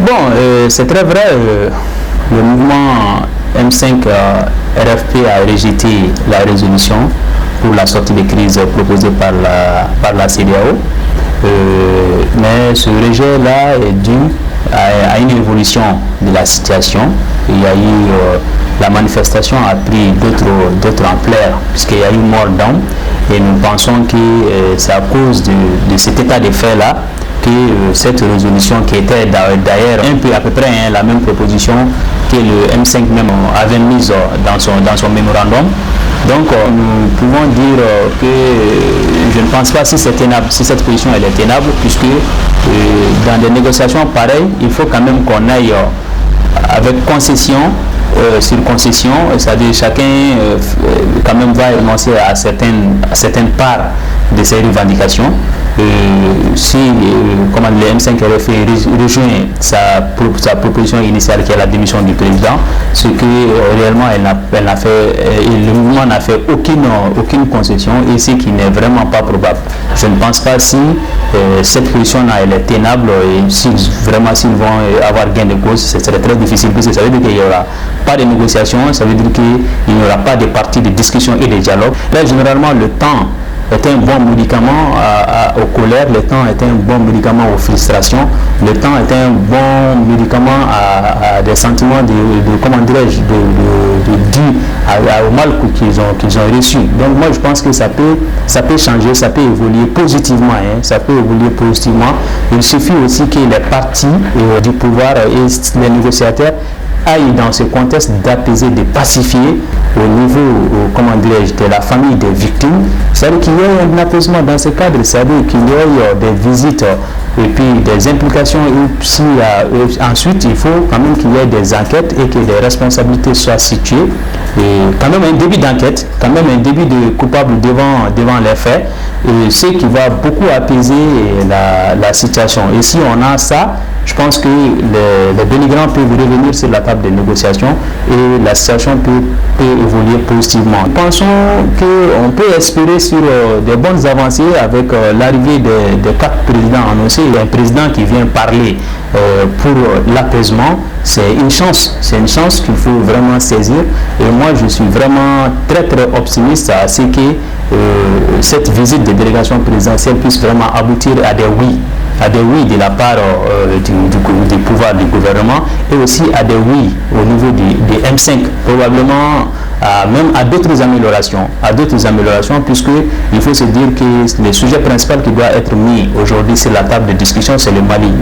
Bon, c'est très vrai, le mouvement M5 RFP a rejeté la résolution pour la sortie de crise proposée par la CEDEAO. Mais ce rejet-là est dû à une évolution de la situation. Il y a eu, la manifestation a pris d'autres ampleurs, puisqu'il y a eu mort d'hommes, et nous pensons que c'est à cause de cet état de fait-là que cette résolution, qui était d'ailleurs à peu près la même proposition que le M5 même avait mise dans son mémorandum. Donc nous pouvons dire que je ne pense pas si c'est tenable, si cette position elle est tenable, puisque dans des négociations pareilles, il faut quand même qu'on aille avec concession sur concession, c'est-à-dire chacun quand même va renoncer à certaines parts de ses revendications. Si comment le M5 RFP rejoint sa proposition initiale qui est la démission du président, ce que réellement elle n'a fait, le mouvement n'a fait aucune concession, et ce qui n'est vraiment pas probable. Je ne pense pas si cette position-là elle est tenable, et si vraiment s'ils vont avoir gain de cause, ce serait très difficile, parce que ça veut dire qu'il n'y aura pas de négociation, ça veut dire qu'il n'y aura pas de partie de discussion et de dialogue. Là, généralement, le temps est un bon médicament aux colères, le temps est un bon médicament aux frustrations, le temps est un bon médicament à des sentiments comment dirais-je, dû au mal qu'ils ont reçu. Donc moi je pense que ça peut changer, ça peut évoluer positivement, ça peut évoluer positivement. Il suffit aussi que les partis du pouvoir et les négociateurs aille dans ce contexte d'apaiser, de pacifier au niveau, comment dirais-je, de la famille des victimes. C'est-à-dire qu'il y ait un apaisement dans ce cadre, c'est-à-dire qu'il y ait des visites et puis des implications. Et ensuite, il faut quand même qu'il y ait des enquêtes et que des responsabilités soient situées. Et quand même un début d'enquête, quand même un début de coupable devant les faits, et ce qui va beaucoup apaiser la situation. Et si on a ça, je pense que les belligérants peuvent revenir sur la table de négociation et la situation peut évoluer positivement. Nous pensons qu'on peut espérer sur des bonnes avancées avec l'arrivée des 4 présidents annoncés. Il y a un président qui vient parler pour l'apaisement. C'est une chance qu'il faut vraiment saisir. Et moi, je suis vraiment très optimiste à ce que cette visite de délégation présidentielle puisse vraiment aboutir à des oui de la part du pouvoir du gouvernement, et aussi à des oui au niveau des M5, probablement même à d'autres améliorations, puisque il faut se dire que le sujet principal qui doit être mis aujourd'hui sur la table de discussion, c'est le Mali.